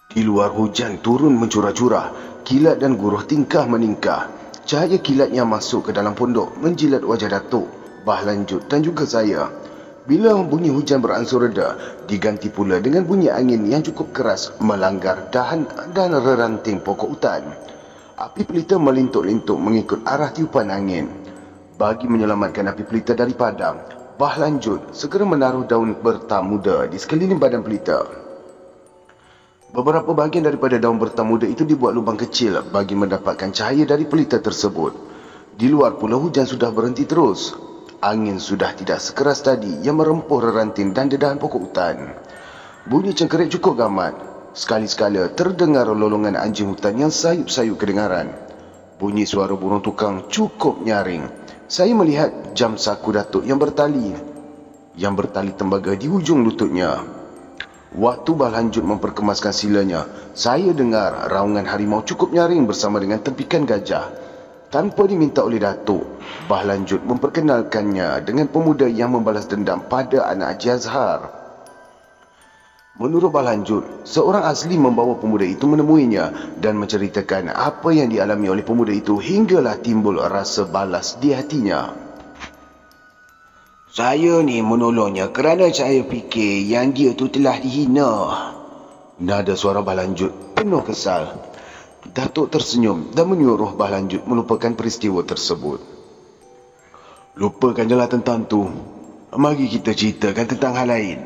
Di luar hujan turun mencurah-curah, kilat dan guruh tingkah meningkah. Cahaya kilatnya masuk ke dalam pondok, menjilat wajah Datuk, Bah Lanjut dan juga saya. Bila bunyi hujan beransur reda, diganti pula dengan bunyi angin yang cukup keras melanggar dahan dan reranting pokok hutan. Api pelita melintuk-lintuk mengikut arah tiupan angin. Bagi menyelamatkan api pelita dari padam, Bah Lanjut segera menaruh daun bertam muda di sekeliling badan pelita. Beberapa bahagian daripada daun bertam muda itu dibuat lubang kecil bagi mendapatkan cahaya dari pelita tersebut. Di luar pula hujan sudah berhenti terus. Angin sudah tidak sekeras tadi yang merempuh reranting dan dedahan pokok hutan. Bunyi cengkerik cukup gamat. Sekali-sekala terdengar lolongan anjing hutan yang sayup-sayup kedengaran. Bunyi suara burung tukang cukup nyaring. Saya melihat jam saku Datuk yang bertali tembaga di hujung lututnya. Waktu Bah Lanjut memperkemaskan silanya, saya dengar raungan harimau cukup nyaring bersama dengan tempikan gajah. Tanpa diminta oleh Datuk, Bah Lanjut memperkenalkannya dengan pemuda yang membalas dendam pada anak Haji Azhar. Menurut Bah Lanjut, seorang asli membawa pemuda itu menemuinya dan menceritakan apa yang dialami oleh pemuda itu hinggalah timbul rasa balas di hatinya. Saya ni menolongnya kerana saya fikir yang dia tu telah dihina. Nada suara Bah Lanjut penuh kesal. Datuk tersenyum dan menyuruh Bah Lanjut melupakan peristiwa tersebut. Lupakan jelah tentang tu. Mari kita ceritakan tentang hal lain,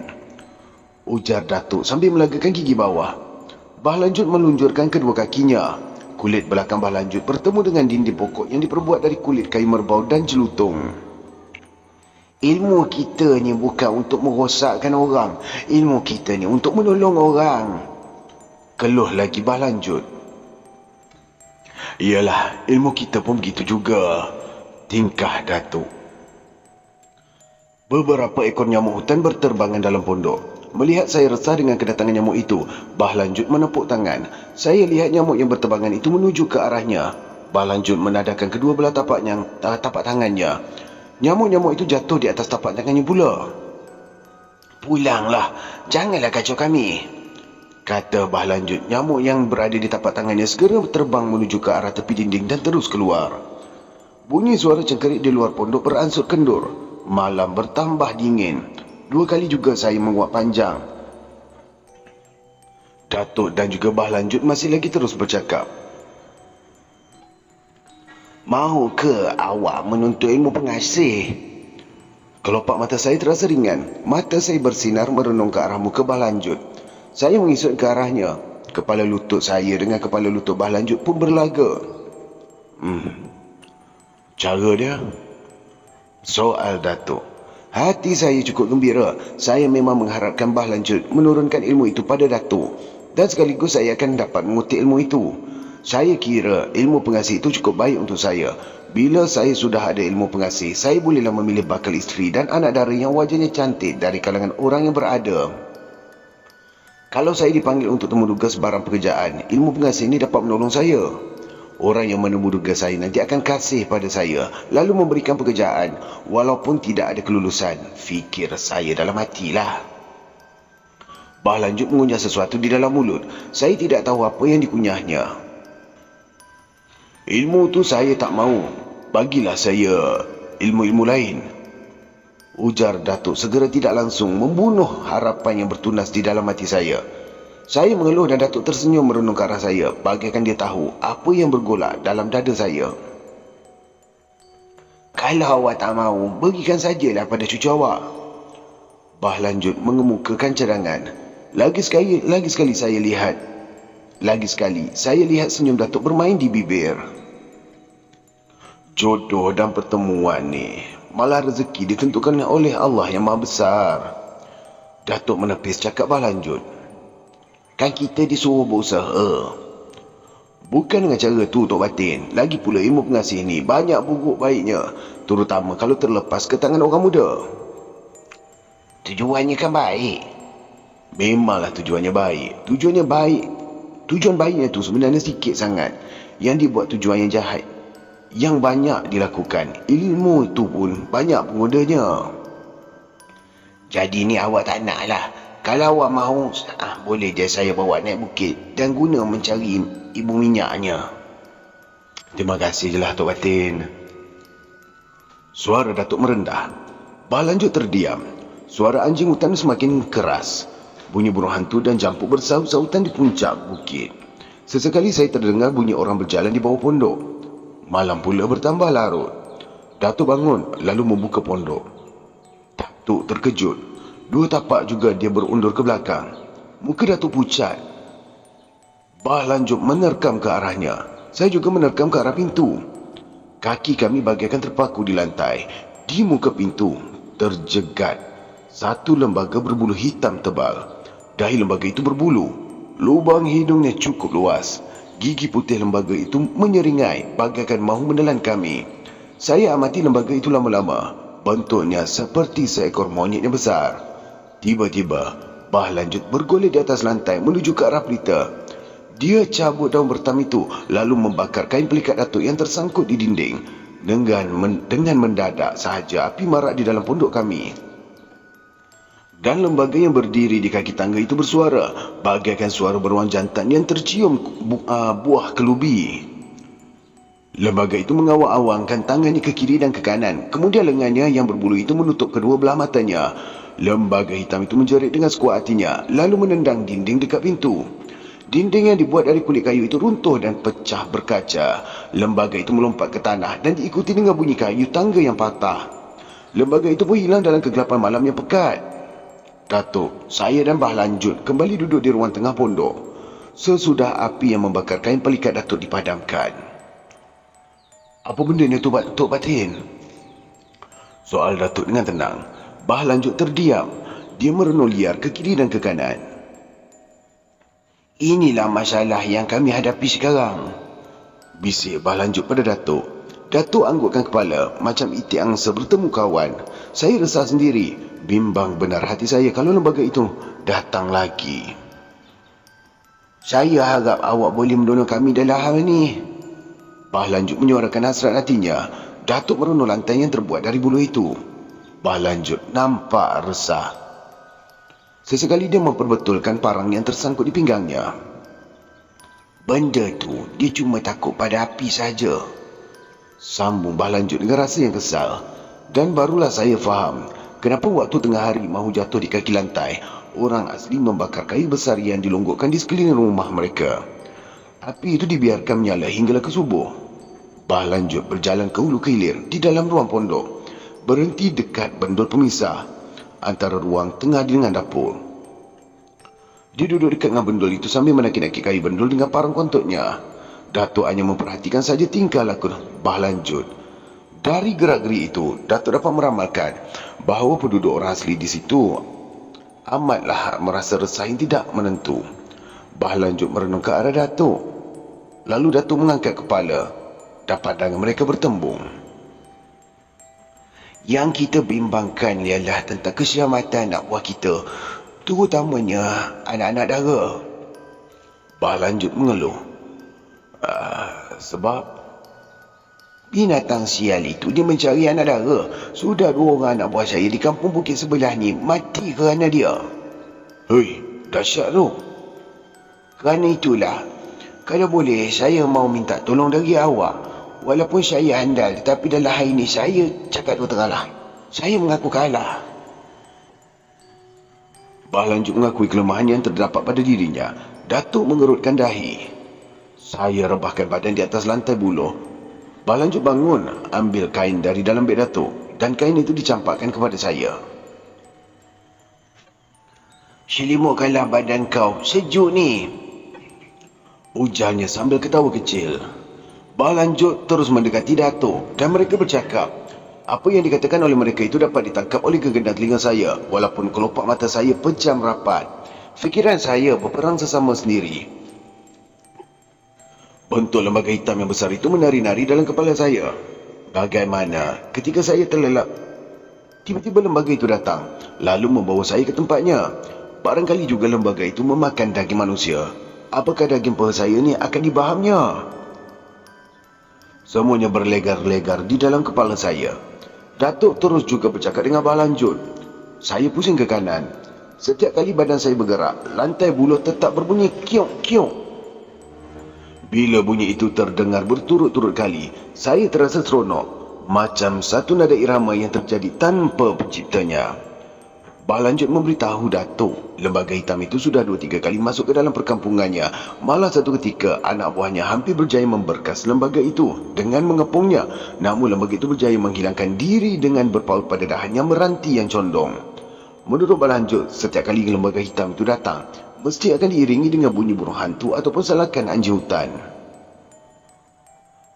ujar Datuk sambil melagakan gigi bawah. Bah Lanjut melunjurkan kedua kakinya. Kulit belakang Bah Lanjut bertemu dengan dinding pokok yang diperbuat dari kulit kayu merbau dan jelutung. Ilmu kita ni bukan untuk merosakkan orang. Ilmu kita ni untuk menolong orang, keluh lagi Bah Lanjut. Iyalah, ilmu kita pun begitu juga, tingkah Datuk. Beberapa ekor nyamuk hutan berterbangan dalam pondok. Melihat saya resah dengan kedatangan nyamuk itu, Bah Lanjut menepuk tangan. Saya lihat nyamuk yang berterbangan itu menuju ke arahnya. Bah Lanjut menadahkan kedua belah tapak tangannya. Nyamuk-nyamuk itu jatuh di atas tapak tangannya pula. Pulanglah, janganlah kacau kami, kata Bah Lanjut. Nyamuk yang berada di tapak tangannya segera terbang menuju ke arah tepi dinding dan terus keluar. Bunyi suara cengkerik di luar pondok beransur kendur. Malam bertambah dingin. 2 kali juga saya menguap panjang. Datuk dan juga Bah Lanjut masih lagi terus bercakap. Mahu ke awak menuntut ilmu pengasih? Kelopak mata saya terasa ringan. Mata saya bersinar merenung ke arah muka Bah Lanjut. Saya mengisut ke arahnya. Kepala lutut saya dengan kepala lutut Bah Lanjut pun berlaga. Cara dia? Soal Datuk. Hati saya cukup gembira. Saya memang mengharapkan Bah Lanjut menurunkan ilmu itu pada Datuk. Dan sekaligus saya akan dapat mengutip ilmu itu. Saya kira ilmu pengasih itu cukup baik untuk saya. Bila saya sudah ada ilmu pengasih, saya bolehlah memilih bakal isteri dan anak dara yang wajahnya cantik dari kalangan orang yang berada. Kalau saya dipanggil untuk temu tugas barang pekerjaan, ilmu pengasih ini dapat menolong saya. Orang yang menemu tugas saya nanti akan kasih pada saya, lalu memberikan pekerjaan, walaupun tidak ada kelulusan. Fikir saya dalam hatilah. Bah Lanjut mengunyah sesuatu di dalam mulut. Saya tidak tahu apa yang dikunyahnya. Ilmu tu saya tak mahu. Bagilah saya ilmu-ilmu lain, ujar Datuk segera tidak langsung membunuh harapan yang bertunas di dalam hati saya. Saya mengeluh dan Datuk tersenyum merenung ke arah saya, bagaikan dia tahu apa yang bergolak dalam dada saya. Kalau awak tak mahu, berikan sajalah pada cucu awak. Bah Lanjut mengemukakan cadangan. Lagi sekali saya lihat senyum Datuk bermain di bibir. Jodoh dan pertemuan ni, malah rezeki ditentukan oleh Allah yang Maha Besar. Datuk menepis cakap Bah Lanjut. Kan kita disuruh berusaha. Bukan dengan cara tu Tok Batin. Lagi pula ilmu pengasih ni banyak buruk baiknya, terutama kalau terlepas ke tangan orang muda. Tujuannya kan baik. Memanglah tujuannya baik. Tujuan baiknya tu sebenarnya sikit sangat. Yang dibuat tujuan yang jahat, yang banyak dilakukan. Ilmu tu pun banyak penggodanya. Jadi ni awak tak nak lah. Kalau awak mahu, boleh je saya bawa naik bukit dan guna mencari ibu minyaknya. Terima kasih je lah Tok Batin. Suara Datuk merendah. Bah lanjut terdiam. Suara anjing hutan semakin keras. Bunyi burung hantu dan jampuk bersaut-sautan di puncak bukit. Sesekali saya terdengar bunyi orang berjalan di bawah pondok. Malam pula bertambah larut. Datuk bangun lalu membuka pondok. Datuk terkejut. 2 tapak juga dia berundur ke belakang. Muka Datuk pucat. Bah lanjut menerkam ke arahnya. Saya juga menerkam ke arah pintu. Kaki kami bagaikan terpaku di lantai. Di muka pintu terjegat satu lembaga berbulu hitam tebal. Dahi lembaga itu berbulu. Lubang hidungnya cukup luas. Gigi putih lembaga itu menyeringai bagaikan mahu menelan kami. Saya amati lembaga itu lama-lama. Bentuknya seperti seekor monyet yang besar. Tiba-tiba, Bah lanjut bergolek di atas lantai menuju ke arah pelita. Dia cabut daun bertam itu lalu membakar kain pelikat Datuk yang tersangkut di dinding. Dengan mendadak sahaja api marak di dalam pondok kami. Dan lembaga yang berdiri di kaki tangga itu bersuara bagaikan suara beruang jantan yang tercium buah kelubi. Lembaga itu mengawang-awangkan tangannya ke kiri dan ke kanan. Kemudian lengannya yang berbulu itu menutup kedua belah matanya. Lembaga hitam itu menjerit dengan sekuat hatinya lalu menendang dinding dekat pintu. Dinding yang dibuat dari kulit kayu itu runtuh dan pecah berkaca. Lembaga itu melompat ke tanah dan diikuti dengan bunyi kayu tangga yang patah. Lembaga itu pun hilang dalam kegelapan malam yang pekat. Datuk, saya dan Bah lanjut kembali duduk di ruang tengah pondok. Sesudah api yang membakar kain pelikat Datuk dipadamkan. Apa benda ni Tok Batin? Soal Datuk dengan tenang. Bah lanjut terdiam. Dia merenung liar ke kiri dan ke kanan. Inilah masalah yang kami hadapi sekarang. Bisik Bah lanjut pada Datuk. Datuk anggukkan kepala macam itik angsa bertemu kawan. Saya resah sendiri. Bimbang benar hati saya kalau lembaga itu datang lagi. Saya harap awak boleh menolong kami dalam hal ini. Bah lanjut menyuarakan hasrat hatinya. Datuk merenung lantai yang terbuat dari bulu itu. Bah lanjut nampak resah. Sesekali dia memperbetulkan parang yang tersangkut di pinggangnya. Benda tu dia cuma takut pada api saja. Sambung Bah lanjut dengan rasa yang kesal. Dan barulah saya faham kenapa waktu tengah hari mahu jatuh di kaki lantai, orang asli membakar kayu besar yang dilonggokkan di sekeliling rumah mereka. Api itu dibiarkan menyala hinggalah ke subuh. Bah lanjut berjalan ke hulu ke hilir di dalam ruang pondok. Berhenti dekat bendul pemisah antara ruang tengah dengan dapur. Dia duduk dekat dengan bendul itu sambil menakik-nakik kayu bendul dengan parang kontoknya. Datuk hanya memperhatikan saja tingkah laku Bah lanjut. Dari gerak-gerik itu, Datuk dapat meramalkan bahawa penduduk orang asli di situ amatlah merasa resah yang tidak menentu. Bah lanjut merenung ke arah Datuk. Lalu Datuk mengangkat kepala. Dapat dengar mereka bertembung. Yang kita bimbangkan ialah tentang keselamatan anak buah kita, terutamanya anak-anak dara. Bah lanjut mengeluh. Sebab binatang sial itu dia mencari anak dara. Sudah 2 orang anak buah saya di kampung bukit sebelah ni mati kerana dia. Hei, dahsyat tu. Kerana itulah, kalau boleh saya mau minta tolong dari awak. Walaupun saya handal, tetapi dalam hal ini saya cakap tu teranglah. Saya mengaku kalah. Bah lanjut mengakui kelemahan yang terdapat pada dirinya. Datuk mengerutkan dahi. Saya rebahkan badan di atas lantai buluh. Bah lanjut bangun, ambil kain dari dalam beg Datuk. Dan kain itu dicampakkan kepada saya. Selimutkanlah badan kau, sejuk ni. Ujarnya sambil ketawa kecil. Bah lanjut terus mendekati Datuk dan mereka bercakap. Apa yang dikatakan oleh mereka itu dapat ditangkap oleh kegendang telinga saya walaupun kelopak mata saya pejam rapat. Fikiran saya berperang sesama sendiri. Bentuk lembaga hitam yang besar itu menari-nari dalam kepala saya. Bagaimana ketika saya terlelap, tiba-tiba lembaga itu datang lalu membawa saya ke tempatnya. Barangkali juga lembaga itu memakan daging manusia. Apakah daging paha saya ni akan dibahamnya? Semuanya berlegar-legar di dalam kepala saya. Datuk terus juga bercakap dengan Bah lanjut. Saya pusing ke kanan. Setiap kali badan saya bergerak, lantai buluh tetap berbunyi kiok-kiok. Bila bunyi itu terdengar berturut-turut kali, saya terasa seronok. Macam satu nada irama yang terjadi tanpa penciptanya. Bah Lanjut memberitahu Datuk, lembaga hitam itu sudah 2-3 kali masuk ke dalam perkampungannya. Malah satu ketika, anak buahnya hampir berjaya memberkas lembaga itu dengan mengepungnya. Namun lembaga itu berjaya menghilangkan diri dengan berpaut pada dahannya meranti yang condong. Menurut Bah Lanjut, setiap kali lembaga hitam itu datang, mesti akan diiringi dengan bunyi burung hantu ataupun salakan anjing hutan.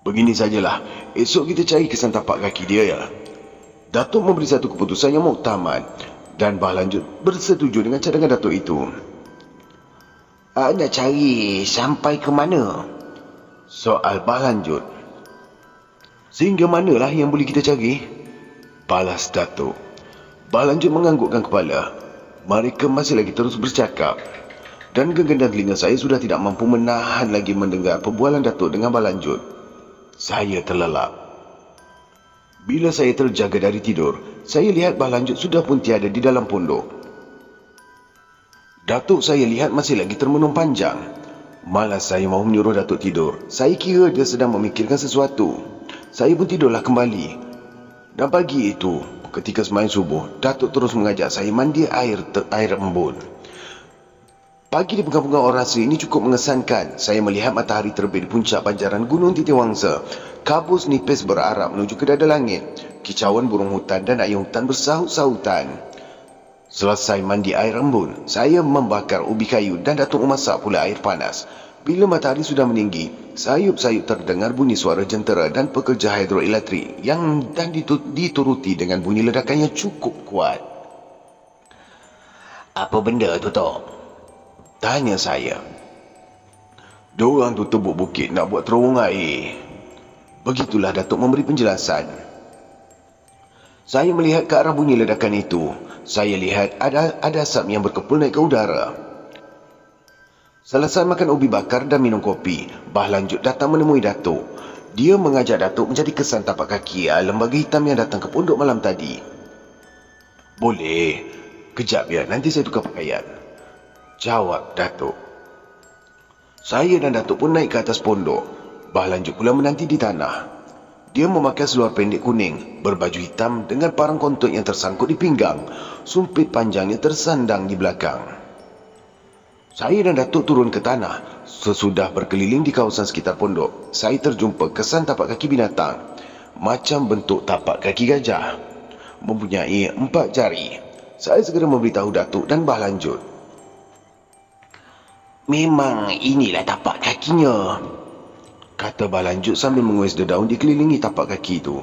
Begini sajalah, esok kita cari kesan tapak kaki dia ya. Datuk memberi satu keputusan yang muktamad. Dan Bah Lanjut bersetuju dengan cadangan Datuk itu. Nak cari sampai ke mana? Soal Bah Lanjut. Sehingga manalah yang boleh kita cari? Balas Datuk. Bah Lanjut menganggukkan kepala. Mereka masih lagi terus bercakap. Dan genggaman telinga saya sudah tidak mampu menahan lagi mendengar perbualan Datuk dengan Bah Lanjut. Saya terlelap. Bila saya terjaga dari tidur, saya lihat Bah Lanjut sudah pun tiada di dalam pondok. Datuk saya lihat masih lagi termenung panjang. Malas saya mahu menyuruh Datuk tidur. Saya kira dia sedang memikirkan sesuatu. Saya pun tidurlah kembali. Dan pagi itu, ketika sembahyang subuh, Datuk terus mengajak saya mandi air embun. Pagi di perkampungan orang asli ini cukup mengesankan. Saya melihat matahari terbit di puncak banjaran Gunung Titiwangsa. Kabus nipis berarah menuju ke dada langit. Kicauan burung hutan dan ayam hutan bersahut-sahutan. Selesai mandi air embun, saya membakar ubi kayu dan Datuk memasak pula air panas. Bila matahari sudah meninggi, sayup-sayup terdengar bunyi suara jentera dan pekerja hidroelektrik dan dituruti dengan bunyi ledakan yang cukup kuat. Apa benda tu, Tok? Tanya saya. Diorang tu tebuk bukit nak buat terowong air. Begitulah Datuk memberi penjelasan. Saya melihat ke arah bunyi ledakan itu. Saya lihat ada asap yang berkepul naik ke udara. Selesai makan ubi bakar dan minum kopi, Bah Lanjut datang menemui Datuk. Dia mengajak Datuk menjadi kesan tapak kaki lembaga hitam yang datang ke pondok malam tadi. Boleh. Kejap ya, nanti saya tukar pakaian. Jawab Datuk. Saya dan Datuk pun naik ke atas pondok. Bah Lanjut pula menanti di tanah. Dia memakai seluar pendek kuning, berbaju hitam dengan parang kontut yang tersangkut di pinggang. Sumpit panjangnya tersandang di belakang. Saya dan Datuk turun ke tanah. Sesudah berkeliling di kawasan sekitar pondok, saya terjumpa kesan tapak kaki binatang. Macam bentuk tapak kaki gajah. Mempunyai 4 jari. Saya segera memberitahu Datuk dan Bah Lanjut. Memang inilah tapak kakinya, kata Bah Lanjut sambil menguis dedaun dikelilingi tapak kaki itu.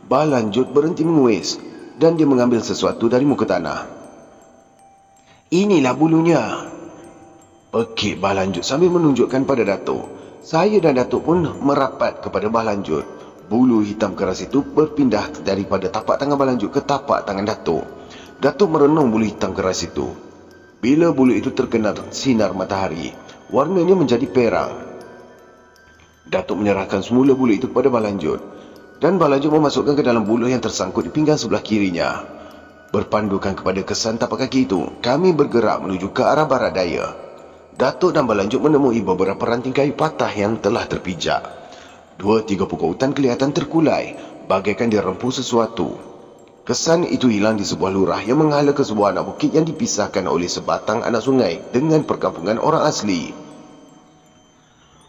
Bah Lanjut berhenti menguis dan dia mengambil sesuatu dari muka tanah. Inilah bulunya, pekik Bah Lanjut sambil menunjukkan pada Datuk. Saya dan Datuk pun merapat kepada Bah Lanjut. Bulu hitam keras itu berpindah daripada tapak tangan Bah Lanjut ke tapak tangan Datuk. Datuk merenung bulu hitam keras itu. Bila bulu itu terkena sinar matahari, warnanya menjadi perang. Datuk menyerahkan semula bulu itu kepada Bah Lanjut. Dan Bah Lanjut memasukkan ke dalam bulu yang tersangkut di pinggang sebelah kirinya. Berpandukan kepada kesan tapak kaki itu, kami bergerak menuju ke arah barat daya. Datuk dan Bah Lanjut menemui beberapa ranting kayu patah yang telah terpijak. 2-3 pokok hutan kelihatan terkulai, bagaikan dirempuh sesuatu. Kesan itu hilang di sebuah lurah yang menghala ke sebuah anak bukit yang dipisahkan oleh sebatang anak sungai dengan perkampungan orang asli.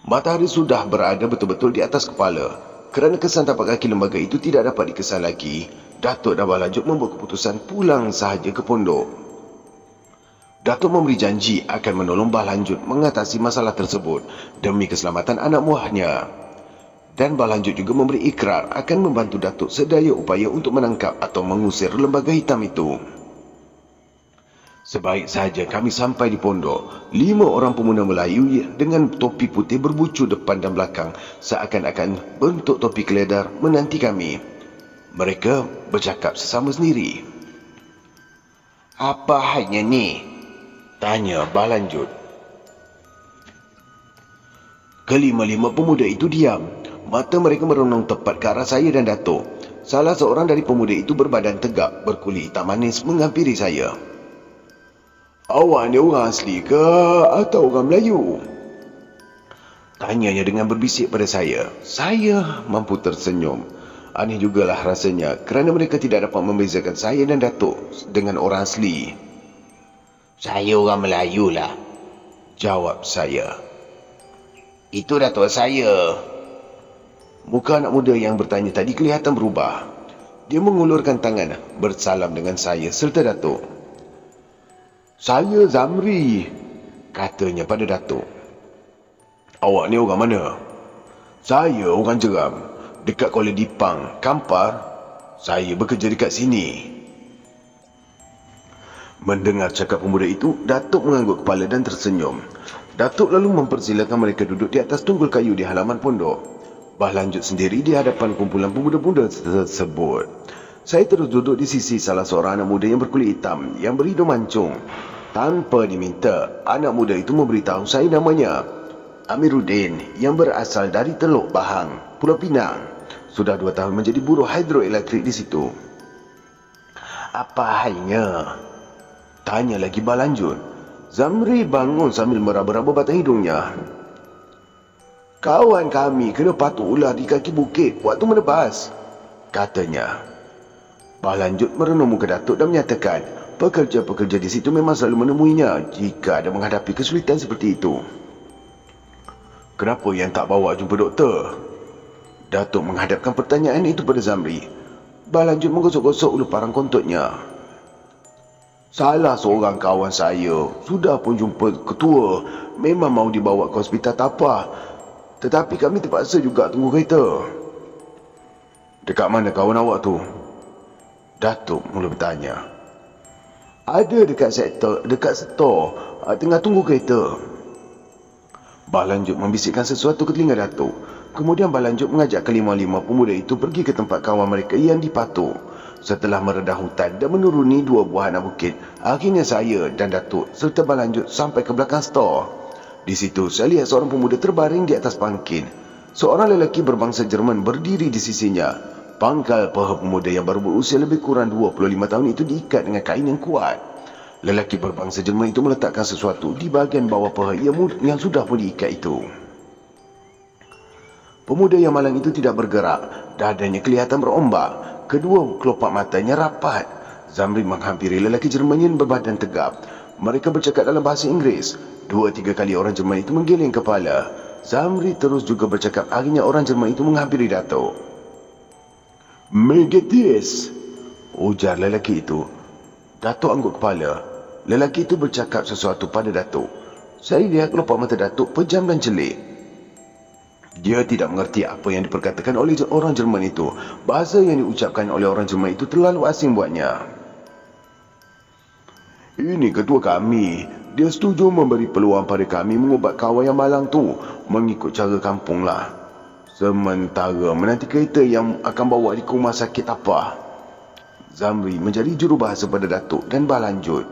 Matahari sudah berada betul-betul di atas kepala. Kerana kesan tapak kaki lembaga itu tidak dapat dikesan lagi, Datuk dan Bah Lanjut membuat keputusan pulang sahaja ke pondok. Datuk memberi janji akan menolong Bah Lanjut mengatasi masalah tersebut demi keselamatan anak buahnya. Dan Bah Lanjut juga memberi ikrar akan membantu Datuk sedaya upaya untuk menangkap atau mengusir lembaga hitam itu. Sebaik saja kami sampai di pondok, 5 orang pemuda Melayu dengan topi putih berbucu depan dan belakang seakan-akan bentuk topi keledar menanti kami. Mereka bercakap sesama sendiri. Apa halnya ni? Tanya Bah Lanjut. Kelima-lima pemuda itu diam. Mata mereka merenung tepat ke arah saya dan Datuk. Salah seorang dari pemuda itu berbadan tegap, berkulit hitam manis menghampiri saya. Awak ni orang asli ke atau orang Melayu? Tanyanya dengan berbisik pada saya. Saya mampu tersenyum. Aneh jugalah rasanya kerana mereka tidak dapat membezakan saya dan Datuk dengan orang asli. Saya orang Melayu lah, jawab saya. Itu Datuk saya. Muka anak muda yang bertanya tadi kelihatan berubah. Dia mengulurkan tangan bersalam dengan saya serta Datuk. Saya Zamri, katanya pada Datuk. Awak ni orang mana? Saya orang Jeram, dekat Kuala Dipang, Kampar. Saya bekerja dekat sini. Mendengar cakap pemuda itu, Datuk mengangguk kepala dan tersenyum. Datuk lalu mempersilakan mereka duduk di atas tunggul kayu di halaman pondok. Bah lanjut sendiri di hadapan kumpulan pemuda-pemuda tersebut. Saya terus duduk di sisi salah seorang anak muda yang berkulit hitam, yang berhidung mancung. Tanpa diminta, anak muda itu memberitahu saya namanya Amiruddin, yang berasal dari Teluk Bahang, Pulau Pinang. Sudah 2 tahun menjadi buruh hidroelektrik di situ. Apa halnya? Tanya lagi Bah lanjut. Zamri bangun sambil meraba-raba batang hidungnya. Kawan kami kena patuk ular di kaki bukit waktu menebas, katanya. Bah lanjut merenung muka Datuk dan menyatakan pekerja-pekerja di situ memang selalu menemuinya jika ada menghadapi kesulitan seperti itu. Kenapa yang tak bawa jumpa doktor? Datuk menghadapkan pertanyaan itu pada Zamri. Bah lanjut menggosok-gosok ulu parang kontotnya. Salah seorang kawan saya sudah pun jumpa ketua, memang mau dibawa ke hospital tapah, tetapi kami terpaksa juga tunggu kereta. Dekat mana kawan awak tu? Datuk mula bertanya. Ada dekat store, tengah tunggu kereta. Bah lanjut membisikkan sesuatu ke telinga Datuk. Kemudian Bah lanjut mengajak kelima-lima pemuda itu pergi ke tempat kawan mereka yang dipatuk. Setelah meredah hutan dan menuruni 2 buah anak bukit, akhirnya saya dan Datuk serta Bah lanjut sampai ke belakang store. Di situ saya lihat seorang pemuda terbaring di atas pangkin. Seorang lelaki berbangsa Jerman berdiri di sisinya. Pangkal paha pemuda yang baru berusia lebih kurang 25 tahun itu diikat dengan kain yang kuat. Lelaki berbangsa Jerman itu meletakkan sesuatu di bahagian bawah paha yang sudah pun diikat itu. Pemuda yang malang itu tidak bergerak. Dadanya kelihatan berombak. Kedua kelopak matanya rapat. Zamri menghampiri lelaki Jerman yang berbadan tegap. Mereka bercakap dalam bahasa Inggeris. 2-3 kali orang Jerman itu menggeleng kepala. Zamri terus juga bercakap. Akhirnya orang Jerman itu menghampiri Datuk. Megatis, ujar lelaki itu. Datuk angguk kepala. Lelaki itu bercakap sesuatu pada Datuk. Saya lihat kelopak mata Datuk pejam dan celik. Dia tidak mengerti apa yang diperkatakan oleh orang Jerman itu. Bahasa yang diucapkan oleh orang Jerman itu terlalu asing buatnya. Ini ketua kami. Dia setuju memberi peluang pada kami mengubat kawan yang malang tu mengikut cara kampung lah. Sementara menanti kereta yang akan bawa di rumah sakit apa. Zamri menjadi jurubahasa pada Datuk dan Bah lanjut.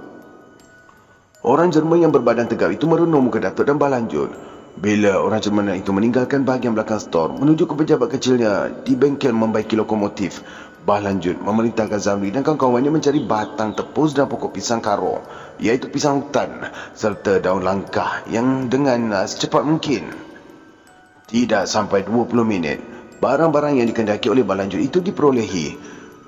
Orang Jerman yang berbadan tegap itu merenung muka Datuk dan Bah lanjut. Bila orang Jerman itu meninggalkan bahagian belakang store menuju ke pejabat kecilnya di bengkel membaiki lokomotif, Bah lanjut memerintahkan Zamri dan kawan-kawannya mencari batang tepus dan pokok pisang karo, iaitu pisang hutan, serta daun langkah yang dengan secepat mungkin. Tidak sampai 20 minit, barang-barang yang dikendaki oleh Bah lanjut itu diperolehi.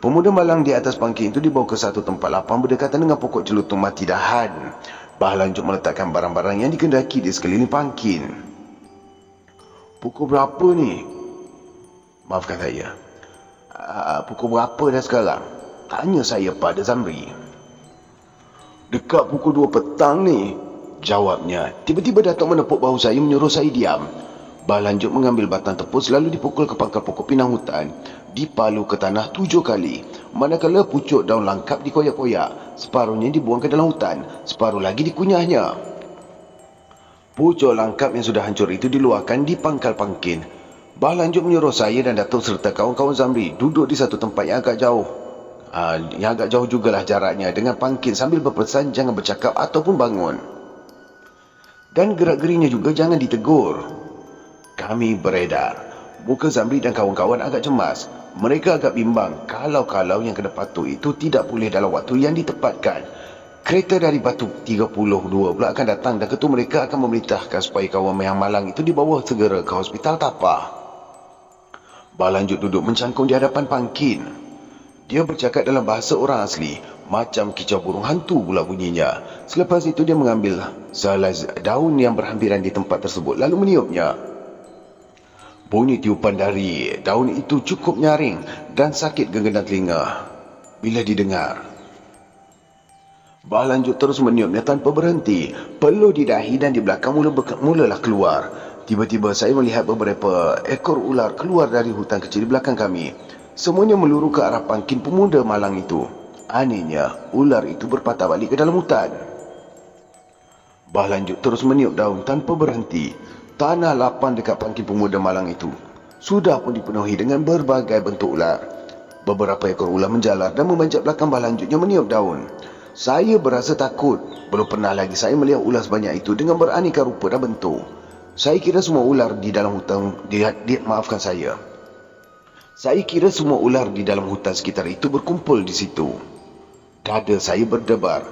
Pemuda malang di atas pangkin itu dibawa ke satu tempat lapang berdekatan dengan pokok celutung mati dahan. Bah lanjut meletakkan barang-barang yang dikendaki di sekeliling pangkin. Pukul berapa ni? Maafkan saya. Pukul berapa dah sekarang? Tanya saya pada Zamri. Dekat pukul 2 petang ni, jawabnya. Tiba-tiba Datuk menepuk bahu saya menyuruh saya diam. Bah lanjut mengambil batang tepus lalu dipukul ke pangkal pokok pinang hutan. Dipalu ke tanah 7 kali. Manakala pucuk daun langkap dikoyak-koyak. Separuhnya dibuang ke dalam hutan. Separuh lagi dikunyahnya. Pucuk langkap yang sudah hancur itu diluahkan di pangkal pangkin. Bah lanjut menyuruh saya dan Datuk serta kawan-kawan Zamri duduk di satu tempat yang agak jauh. Yang agak jauh jugalah jaraknya dengan pangkin sambil berpesan jangan bercakap ataupun bangun. Dan gerak-gerinya juga jangan ditegur. Kami beredar. Muka Zamri dan kawan-kawan agak cemas. Mereka agak bimbang kalau yang kena patuk itu tidak boleh dalam waktu yang ditepatkan. Kereta dari Batu 32 pula akan datang dan ketua mereka akan memerintahkan supaya kawan yang malang itu dibawa segera ke hospital Tapah. Bah Lanjut duduk mencangkung di hadapan pangkin. Dia bercakap dalam bahasa orang asli, macam kicau burung hantu pula bunyinya. Selepas itu dia mengambil sehelai daun yang berhampiran di tempat tersebut lalu meniupnya. Bunyi tiupan dari daun itu cukup nyaring dan sakit genggaman telinga bila didengar. Bah Lanjut terus meniupnya tanpa berhenti. Peluh di dahi dan di belakang mulalah keluar. Tiba-tiba saya melihat beberapa ekor ular keluar dari hutan kecil di belakang kami. Semuanya meluru ke arah pangkin pemuda malang itu. Anehnya, ular itu berpatah balik ke dalam hutan. Bah Lanjut terus meniup daun tanpa berhenti. Tanah lapang dekat pangkin pemuda malang itu sudah pun dipenuhi dengan berbagai bentuk ular. Beberapa ekor ular menjalar dan memanjat belakang Bah Lanjut yang meniup daun. Saya berasa takut. Belum pernah lagi saya melihat ular sebanyak itu dengan beraneka rupa dan bentuk. Saya kira semua ular di dalam hutan maafkan saya. Saya kira semua ular di dalam hutan sekitar itu berkumpul di situ. Dada saya berdebar.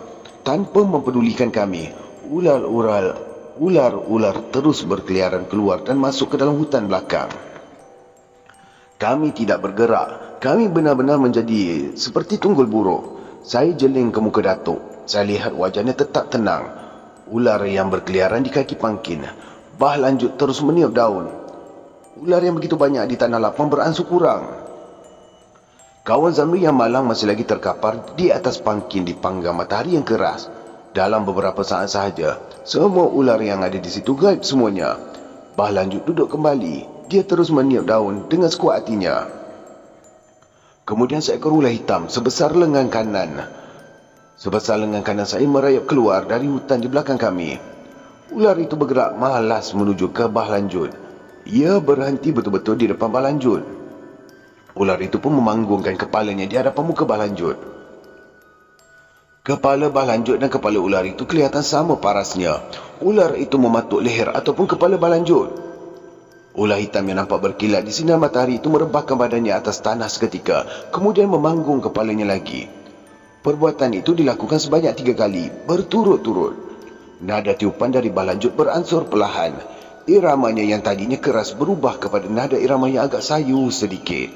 Tanpa mempedulikan kami, ular terus berkeliaran keluar dan masuk ke dalam hutan belakang. Kami tidak bergerak. Kami benar-benar menjadi seperti tunggul buruk. Saya jeling ke muka Datuk. Saya lihat wajahnya tetap tenang. Ular yang berkeliaran di kaki pangkin. Bah Lanjut terus meniup daun. Ular yang begitu banyak di tanah lapang beransur kurang. Kawan Zamri yang malang masih lagi terkapar di atas pangkin di panggang matahari yang keras. Dalam beberapa saat sahaja, semua ular yang ada di situ gaib semuanya. Bah Lanjut duduk kembali. Dia terus meniup daun dengan sekuat hatinya. Kemudian seekor ular hitam sebesar lengan kanan saya merayap keluar dari hutan di belakang kami. Ular itu bergerak malas menuju ke Bah Lanjut. Ia berhenti betul-betul di depan Bah Lanjut. Ular itu pun memanggungkan kepalanya di hadapan muka Bah Lanjut. Kepala Bah Lanjut dan kepala ular itu kelihatan sama parasnya. Ular itu mematuk leher ataupun kepala Bah Lanjut. Ular hitam yang nampak berkilat di sinar matahari itu merebahkan badannya atas tanah seketika, kemudian memanggung kepalanya lagi. Perbuatan itu dilakukan sebanyak 3 kali, berturut-turut. Nada tiupan dari Bah Lanjut beransur perlahan. Iramanya yang tadinya keras berubah kepada nada irama yang agak sayu sedikit.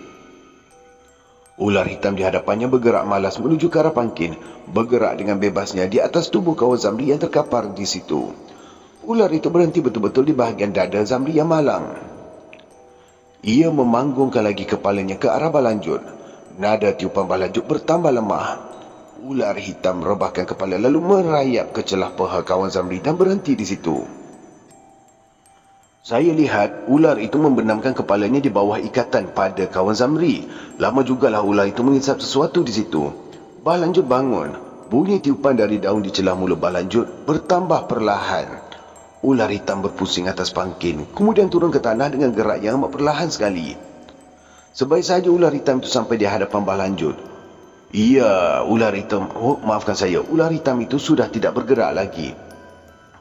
Ular hitam di hadapannya bergerak malas menuju ke arah pangkin, bergerak dengan bebasnya di atas tubuh kawan Zamri yang terkapar di situ. Ular itu berhenti betul-betul di bahagian dada Zamri yang malang. Ia memanggungkan lagi kepalanya ke arah Bah Lanjut. Nada tiupan Bah Lanjut bertambah lemah. Ular hitam merebahkan kepala lalu merayap ke celah paha kawan Zamri dan berhenti di situ. Saya lihat ular itu membenamkan kepalanya di bawah ikatan pada kawan Zamri. Lama jugalah ular itu mengisap sesuatu di situ. Bah Lanjut bangun. Bunyi tiupan dari daun di celah mulut Bah Lanjut bertambah perlahan. Ular hitam berpusing atas pangkin, kemudian turun ke tanah dengan gerak yang amat perlahan sekali. Sebaik sahaja ular hitam itu sampai di hadapan Bah Lanjut. Ular hitam itu sudah tidak bergerak lagi.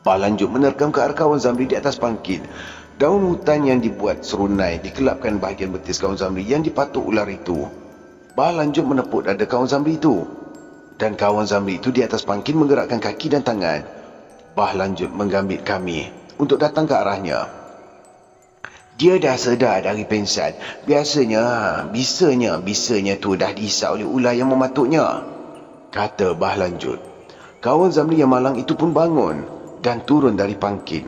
Bah Lanjut menerkam ke arah kawan Zamri di atas pangkin. Daun hutan yang dibuat serunai dikelapkan bahagian betis kawan Zamri yang dipatuk ular itu. Bah Lanjut menepuk dada kawan Zamri itu. Dan kawan Zamri itu di atas pangkin menggerakkan kaki dan tangan. Bah Lanjut menggambit kami untuk datang ke arahnya. Dia dah sedar dari pingsan. Bisanya tu dah dihisap oleh ular yang mematuknya, kata Bah Lanjut. Kawan Zamri yang malang itu pun bangun dan turun dari pangkin.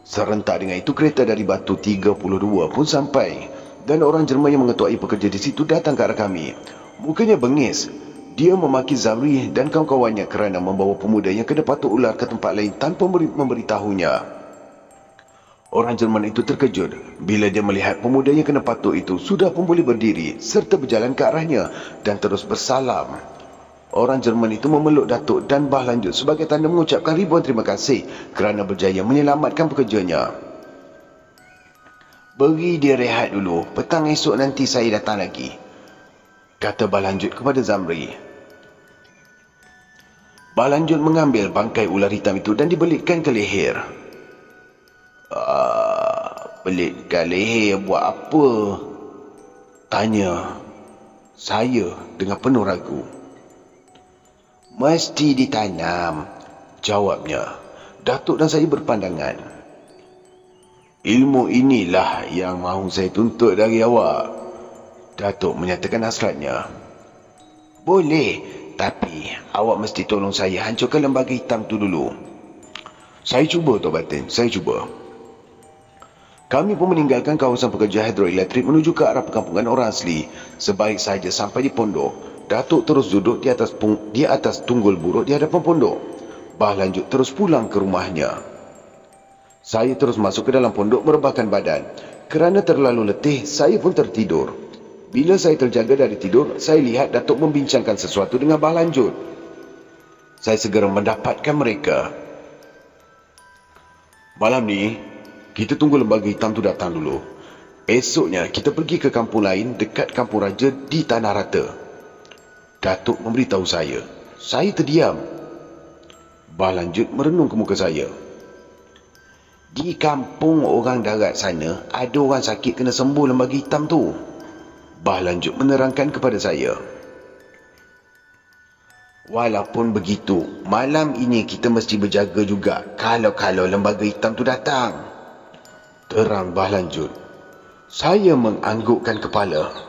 Serentak dengan itu kereta dari Batu 32 pun sampai dan orang Jerman yang mengetuai pekerja di situ datang ke arah kami. Mukanya bengis. Dia memaki Zamri dan kawan-kawannya kerana membawa pemuda yang kena patuk ular ke tempat lain tanpa memberitahunya. Orang Jerman itu terkejut bila dia melihat pemuda yang kena patuk itu sudah pun boleh berdiri serta berjalan ke arahnya dan terus bersalam. Orang Jerman itu memeluk Datuk dan Bah Lanjut sebagai tanda mengucapkan ribuan terima kasih kerana berjaya menyelamatkan pekerjanya. Beri dia rehat dulu, petang esok nanti saya datang lagi, kata Bah Lanjut kepada Zamri. Bah Lanjut mengambil bangkai ular hitam itu dan dibelitkan ke leher. Belitkan leher buat apa? Tanya saya dengan penuh ragu. Mesti ditanam, jawabnya. Datuk dan saya berpandangan. Ilmu inilah yang mahu saya tuntut dari awak, Datuk menyatakan hasratnya. Boleh, tapi awak mesti tolong saya hancurkan lembaga hitam tu dulu. Saya cuba, Tok Batin, saya cuba. Kami pun meninggalkan kawasan pekerja hidroelektrik menuju ke arah perkampungan orang asli. Sebaik saja sampai di pondok, Datuk terus duduk di atas tunggul buruk di hadapan pondok. Bah Lanjut terus pulang ke rumahnya. Saya terus masuk ke dalam pondok merebahkan badan. Kerana terlalu letih, saya pun tertidur. Bila saya terjaga dari tidur, saya lihat Datuk membincangkan sesuatu dengan Bah Lanjut. Saya segera mendapatkan mereka. Malam ni, kita tunggu lembaga hitam tu datang dulu. Esoknya, kita pergi ke kampung lain dekat kampung raja di Tanah Rata. Datuk memberitahu saya. Saya terdiam. Bah Lanjut merenung ke muka saya. Di kampung orang darat sana, ada orang sakit kena sembuh lembaga hitam tu. Bah Lanjut menerangkan kepada saya. Walaupun begitu, malam ini kita mesti berjaga juga kalau lembaga hitam tu datang. Terang Bah Lanjut. Saya menganggukkan kepala.